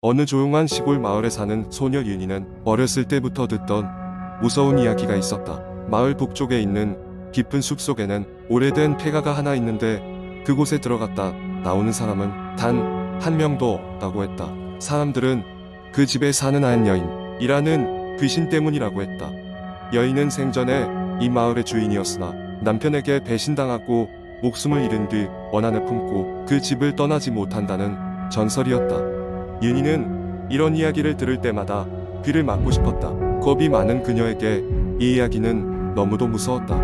어느 조용한 시골 마을에 사는 소녀 윤희는 어렸을 때부터 듣던 무서운 이야기가 있었다. 마을 북쪽에 있는 깊은 숲속에는 오래된 폐가가 하나 있는데 그곳에 들어갔다 나오는 사람은 단 한 명도 없다고 했다. 사람들은 그 집에 사는 한 여인이라는 귀신 때문이라고 했다. 여인은 생전에 이 마을의 주인이었으나 남편에게 배신당하고 목숨을 잃은 뒤 원한을 품고 그 집을 떠나지 못한다는 전설이었다. 윤희는 이런 이야기를 들을 때마다 귀를 막고 싶었다. 겁이 많은 그녀에게 이 이야기는 너무도 무서웠다.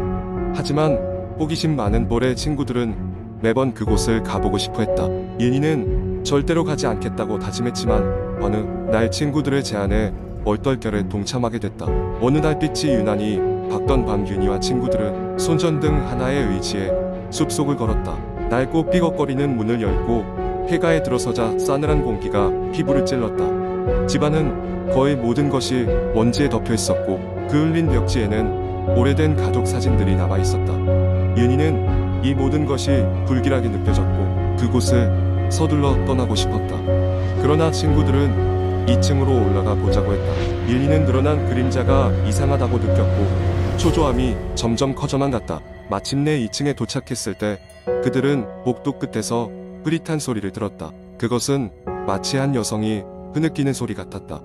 하지만 호기심 많은 볼의 친구들은 매번 그곳을 가보고 싶어 했다. 윤희는 절대로 가지 않겠다고 다짐했지만 어느 날 친구들의 제안에 얼떨결에 동참하게 됐다. 어느 달빛이 유난히 밝던 밤 윤희와 친구들은 손전등 하나에 의지해 숲속을 걸었다. 낡고 삐걱거리는 문을 열고 폐가에 들어서자 싸늘한 공기가 피부를 찔렀다. 집안은 거의 모든 것이 먼지에 덮여 있었고 그 흘린 벽지에는 오래된 가족 사진들이 남아 있었다. 윤희는 이 모든 것이 불길하게 느껴졌고 그곳을 서둘러 떠나고 싶었다. 그러나 친구들은 2층으로 올라가 보자고 했다. 윤희는 늘어난 그림자가 이상하다고 느꼈고 초조함이 점점 커져만 갔다. 마침내 2층에 도착했을 때 그들은 복도 끝에서 흐릿한 소리를 들었다. 그것은 마치 한 여성이 흐느끼는 소리 같았다.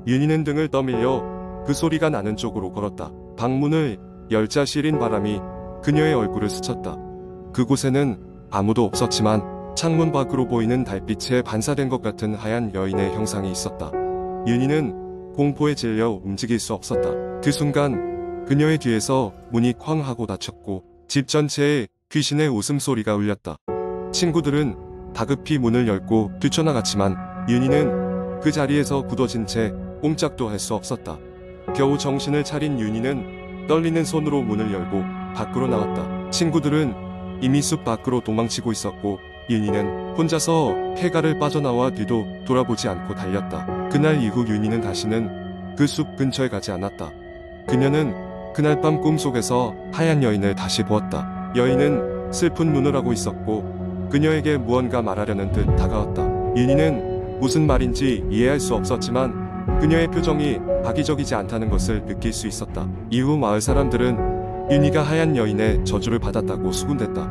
윤희는 등을 떠밀려 그 소리가 나는 쪽으로 걸었다. 방문을 열자 시린 바람이 그녀의 얼굴을 스쳤다. 그곳에는 아무도 없었지만 창문 밖으로 보이는 달빛에 반사된 것 같은 하얀 여인의 형상이 있었다. 윤희는 공포에 질려 움직일 수 없었다. 그 순간 그녀의 뒤에서 문이 쾅 하고 닫혔고 집 전체에 귀신의 웃음소리가 울렸다. 친구들은 다급히 문을 열고 뛰쳐나갔지만 윤희는 그 자리에서 굳어진 채 꼼짝도 할 수 없었다. 겨우 정신을 차린 윤희는 떨리는 손으로 문을 열고 밖으로 나왔다. 친구들은 이미 숲 밖으로 도망치고 있었고 윤희는 혼자서 폐가를 빠져나와 뒤도 돌아보지 않고 달렸다. 그날 이후 윤희는 다시는 그 숲 근처에 가지 않았다. 그녀는 그날 밤 꿈속에서 하얀 여인을 다시 보았다. 여인은 슬픈 눈을 하고 있었고 그녀에게 무언가 말하려는 듯 다가왔다. 윤희는 무슨 말인지 이해할 수 없었지만 그녀의 표정이 악의적이지 않다는 것을 느낄 수 있었다. 이후 마을 사람들은 윤희가 하얀 여인의 저주를 받았다고 수군댔다.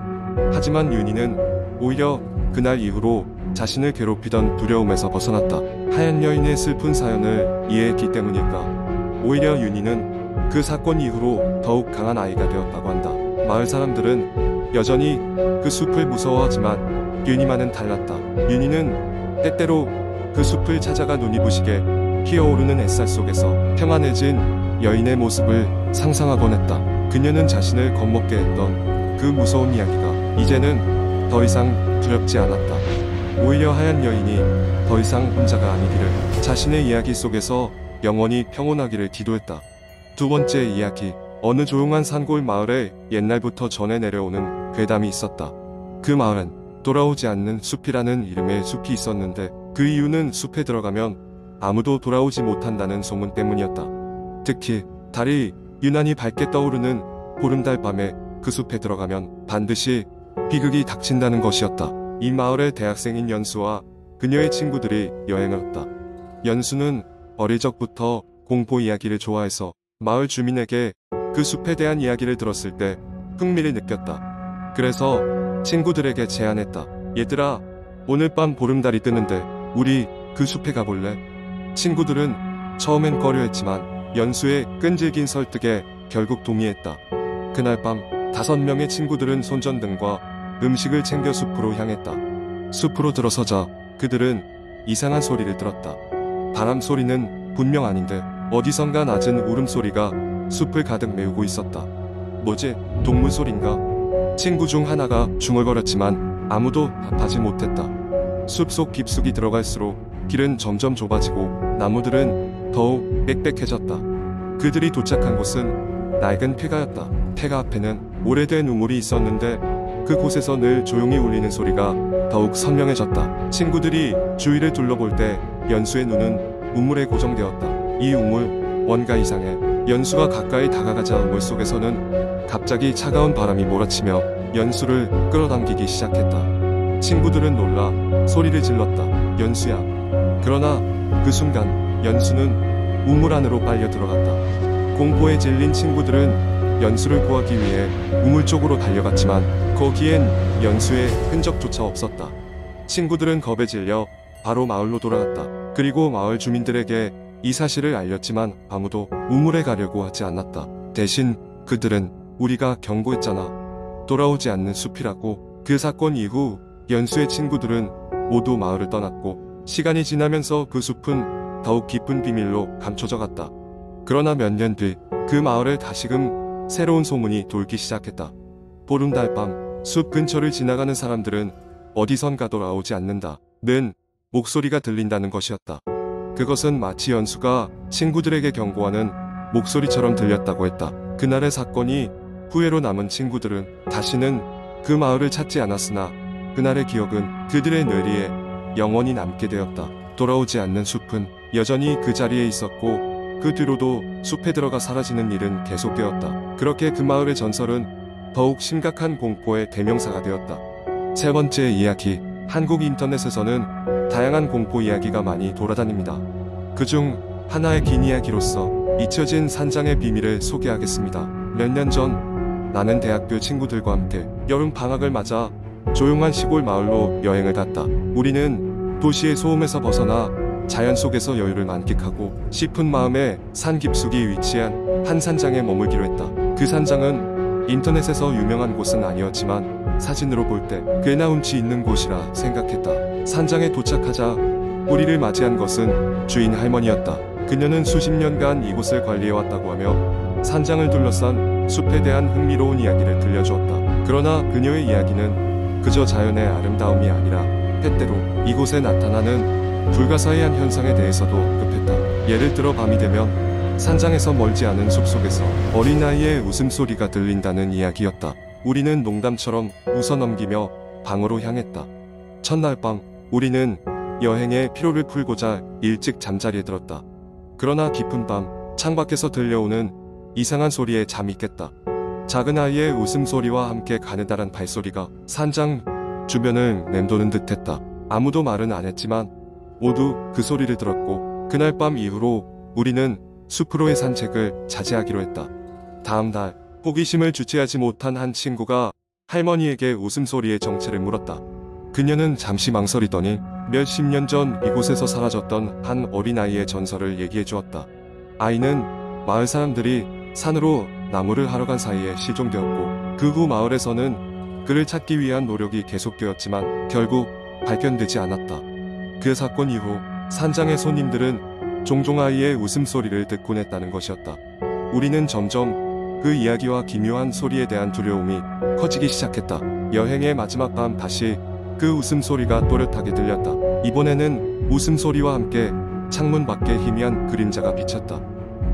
하지만 윤희는 오히려 그날 이후로 자신을 괴롭히던 두려움에서 벗어났다. 하얀 여인의 슬픈 사연을 이해했기 때문일까? 오히려 윤희는 그 사건 이후로 더욱 강한 아이가 되었다고 한다. 마을 사람들은 여전히 그 숲을 무서워하지만 윤희만은 달랐다. 윤희는 때때로 그 숲을 찾아가 눈이 부시게 피어오르는 햇살 속에서 평안해진 여인의 모습을 상상하곤 했다. 그녀는 자신을 겁먹게 했던 그 무서운 이야기가 이제는 더 이상 두렵지 않았다. 오히려 하얀 여인이 더 이상 혼자가 아니기를, 자신의 이야기 속에서 영원히 평온하기를 기도했다. 두 번째 이야기. 어느 조용한 산골 마을에 옛날부터 전해 내려오는 괴담이 있었다. 그 마을엔 돌아오지 않는 숲이라는 이름의 숲이 있었는데 그 이유는 숲에 들어가면 아무도 돌아오지 못한다는 소문 때문이었다. 특히 달이 유난히 밝게 떠오르는 보름달 밤에 그 숲에 들어가면 반드시 비극이 닥친다는 것이었다. 이 마을의 대학생인 연수와 그녀의 친구들이 여행을 했다. 연수는 어릴 적부터 공포 이야기를 좋아해서 마을 주민에게 그 숲에 대한 이야기를 들었을 때 흥미를 느꼈다. 그래서 친구들에게 제안했다. 얘들아, 오늘 밤 보름달이 뜨는데 우리 그 숲에 가볼래? 친구들은 처음엔 꺼려했지만 연수의 끈질긴 설득에 결국 동의했다. 그날 밤 5명의 친구들은 손전등과 음식을 챙겨 숲으로 향했다. 숲으로 들어서자 그들은 이상한 소리를 들었다. 바람 소리는 분명 아닌데 어디선가 낮은 울음소리가 숲을 가득 메우고 있었다. 뭐지? 동물 소린가? 친구 중 하나가 중얼거렸지만 아무도 답하지 못했다. 숲속 깊숙이 들어갈수록 길은 점점 좁아지고 나무들은 더욱 빽빽해졌다. 그들이 도착한 곳은 낡은 폐가였다. 폐가 앞에는 오래된 우물이 있었는데 그곳에서 늘 조용히 울리는 소리가 더욱 선명해졌다. 친구들이 주위를 둘러볼 때 연수의 눈은 우물에 고정되었다. 이 우물, 뭔가 이상해. 연수가 가까이 다가가자 우물 속에서는 갑자기 차가운 바람이 몰아치며 연수를 끌어당기기 시작했다. 친구들은 놀라 소리를 질렀다. 연수야, 그러나 그 순간 연수는 우물 안으로 빨려 들어갔다. 공포에 질린 친구들은 연수를 구하기 위해 우물 쪽으로 달려갔지만 거기엔 연수의 흔적조차 없었다. 친구들은 겁에 질려 바로 마을로 돌아갔다. 그리고 마을 주민들에게 이 사실을 알렸지만 아무도 우물에 가려고 하지 않았다. 대신 그들은 우리가 경고했잖아. 돌아오지 않는 숲이라고. 그 사건 이후 연수의 친구들은 모두 마을을 떠났고 시간이 지나면서 그 숲은 더욱 깊은 비밀로 감춰져 갔다. 그러나 몇 년 뒤 그 마을에 다시금 새로운 소문이 돌기 시작했다. 보름달 밤 숲 근처를 지나가는 사람들은 어디선가 돌아오지 않는다 는 목소리가 들린다는 것이었다. 그것은 마치 연수가 친구들에게 경고하는 목소리처럼 들렸다고 했다. 그날의 사건이 후회로 남은 친구들은 다시는 그 마을을 찾지 않았으나 그날의 기억은 그들의 뇌리에 영원히 남게 되었다. 돌아오지 않는 숲은 여전히 그 자리에 있었고 그 뒤로도 숲에 들어가 사라지는 일은 계속되었다. 그렇게 그 마을의 전설은 더욱 심각한 공포의 대명사가 되었다. 세 번째 이야기. 한국 인터넷에서는 다양한 공포 이야기가 많이 돌아다닙니다. 그중 하나의 긴 이야기로서 잊혀진 산장의 비밀을 소개하겠습니다. 몇 년 전 나는 대학교 친구들과 함께 여름 방학을 맞아 조용한 시골 마을로 여행을 갔다. 우리는 도시의 소음에서 벗어나 자연 속에서 여유를 만끽하고 싶은 마음에 산 깊숙이 위치한 한 산장에 머물기로 했다. 그 산장은 인터넷에서 유명한 곳은 아니었지만 사진으로 볼 때 꽤나 운치 있는 곳이라 생각했다. 산장에 도착하자 우리를 맞이한 것은 주인 할머니였다. 그녀는 수십 년간 이곳을 관리해왔다고 하며 산장을 둘러싼 숲에 대한 흥미로운 이야기를 들려주었다. 그러나 그녀의 이야기는 그저 자연의 아름다움이 아니라 때때로 이곳에 나타나는 불가사의한 현상에 대해서도 급했다. 예를 들어 밤이 되면 산장에서 멀지 않은 숲속에서 어린아이의 웃음소리가 들린다는 이야기였다. 우리는 농담처럼 웃어넘기며 방으로 향했다. 첫날 밤 우리는 여행의 피로를 풀고자 일찍 잠자리에 들었다. 그러나 깊은 밤 창밖에서 들려오는 이상한 소리에 잠이 깼다. 작은 아이의 웃음소리와 함께 가느다란 발소리가 산장 주변을 맴도는 듯했다. 아무도 말은 안 했지만 모두 그 소리를 들었고 그날 밤 이후로 우리는 숲으로의 산책을 자제하기로 했다. 다음 날 호기심을 주체하지 못한 한 친구가 할머니에게 웃음소리의 정체를 물었다. 그녀는 잠시 망설이더니 몇십 년 전 이곳에서 사라졌던 한 어린아이의 전설을 얘기해 주었다. 아이는 마을 사람들이 산으로 나무를 하러 간 사이에 실종되었고 그 후 마을에서는 그를 찾기 위한 노력이 계속되었지만 결국 발견되지 않았다. 그 사건 이후 산장의 손님들은 종종 아이의 웃음소리를 듣곤 했다는 것이었다. 우리는 점점 그 이야기와 기묘한 소리에 대한 두려움이 커지기 시작했다. 여행의 마지막 밤 다시 그 웃음소리가 또렷하게 들렸다. 이번에는 웃음소리와 함께 창문 밖에 희미한 그림자가 비쳤다.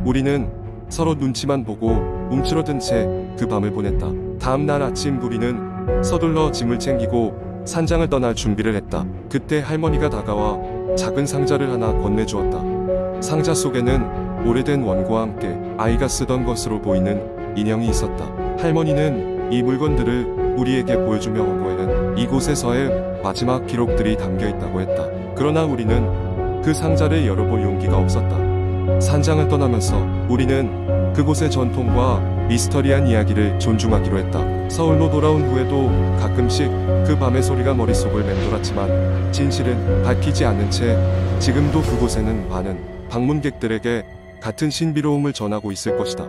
우리는 서로 눈치만 보고 움츠러든 채 그 밤을 보냈다. 다음 날 아침 우리는 서둘러 짐을 챙기고 산장을 떠날 준비를 했다. 그때 할머니가 다가와 작은 상자를 하나 건네주었다. 상자 속에는 오래된 원고와 함께 아이가 쓰던 것으로 보이는 인형이 있었다. 할머니는 이 물건들을 우리에게 보여주며 원고에는 이곳에서의 마지막 기록들이 담겨 있다고 했다. 그러나 우리는 그 상자를 열어볼 용기가 없었다. 산장을 떠나면서 우리는 그곳의 전통과 미스터리한 이야기를 존중하기로 했다. 서울로 돌아온 후에도 가끔씩 그 밤의 소리가 머릿속을 맴돌았지만 진실은 밝히지 않은 채 지금도 그곳에는 많은 방문객들에게 같은 신비로움을 전하고 있을 것이다.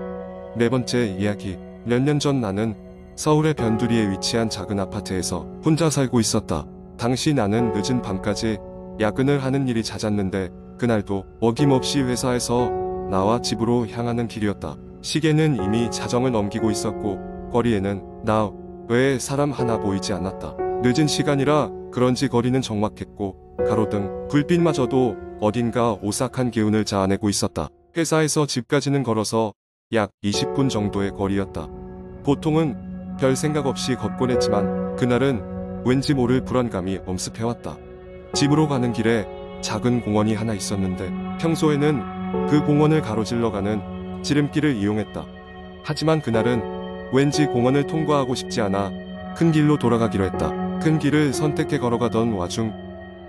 네 번째 이야기. 몇 년 전 나는 서울의 변두리에 위치한 작은 아파트에서 혼자 살고 있었다. 당시 나는 늦은 밤까지 야근을 하는 일이 잦았는데 그날도 어김없이 회사에서 나와 집으로 향하는 길이었다. 시계는 이미 자정을 넘기고 있었고 거리에는 나 외에 사람 하나 보이지 않았다. 늦은 시간이라 그런지 거리는 적막했고 가로등, 불빛마저도 어딘가 오싹한 기운을 자아내고 있었다. 회사에서 집까지는 걸어서 약 20분 정도의 거리였다. 보통은 별 생각 없이 걷곤 했지만 그날은 왠지 모를 불안감이 엄습해왔다. 집으로 가는 길에 작은 공원이 하나 있었는데 평소에는 그 공원을 가로질러 가는 지름길을 이용했다. 하지만 그날은 왠지 공원을 통과하고 싶지 않아 큰 길로 돌아가기로 했다. 큰 길을 선택해 걸어가던 와중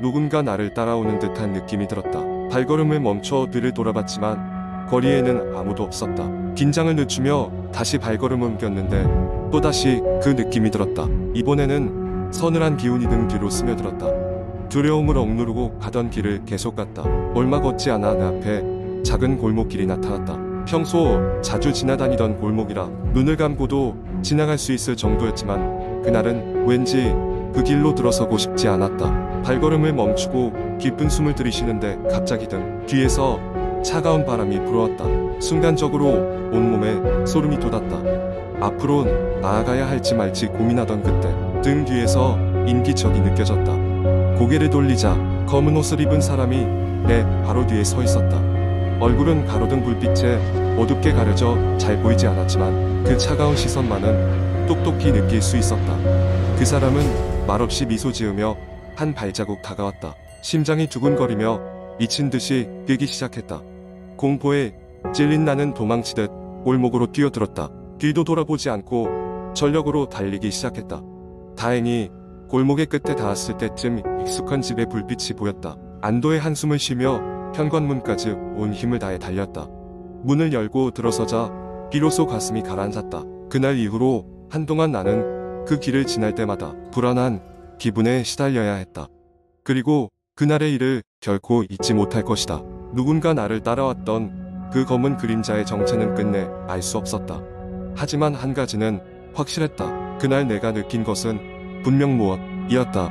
누군가 나를 따라오는 듯한 느낌이 들었다. 발걸음을 멈춰 뒤를 돌아봤지만 거리에는 아무도 없었다. 긴장을 늦추며 다시 발걸음을 옮겼는데 또다시 그 느낌이 들었다. 이번에는 서늘한 기운이 등 뒤로 스며들었다. 두려움을 억누르고 가던 길을 계속 갔다. 얼마 걷지 않아 내 앞에 작은 골목길이 나타났다. 평소 자주 지나다니던 골목이라 눈을 감고도 지나갈 수 있을 정도였지만 그날은 왠지 그 길로 들어서고 싶지 않았다. 발걸음을 멈추고 깊은 숨을 들이쉬는데 갑자기 등 뒤에서 차가운 바람이 불어왔다. 순간적으로 온몸에 소름이 돋았다. 앞으로 나아가야 할지 말지 고민하던 그때 등 뒤에서 인기척이 느껴졌다. 고개를 돌리자 검은 옷을 입은 사람이 내 바로 뒤에 서 있었다. 얼굴은 가로등 불빛에 어둡게 가려져 잘 보이지 않았지만 그 차가운 시선만은 똑똑히 느낄 수 있었다. 그 사람은 말없이 미소 지으며 한 발자국 다가왔다. 심장이 두근거리며 미친 듯이 뛰기 시작했다. 공포에 찔린 나는 도망치듯 골목으로 뛰어들었다. 뒤도 돌아보지 않고 전력으로 달리기 시작했다. 다행히 골목의 끝에 닿았을 때쯤 익숙한 집의 불빛이 보였다. 안도의 한숨을 쉬며 현관문까지 온 힘을 다해 달렸다. 문을 열고 들어서자 비로소 가슴이 가라앉았다. 그날 이후로 한동안 나는 그 길을 지날 때마다 불안한 기분에 시달려야 했다. 그리고 그날의 일을 결코 잊지 못할 것이다. 누군가 나를 따라왔던 그 검은 그림자의 정체는 끝내 알 수 없었다. 하지만 한 가지는 확실했다. 그날 내가 느낀 것은 분명 무엇이었다.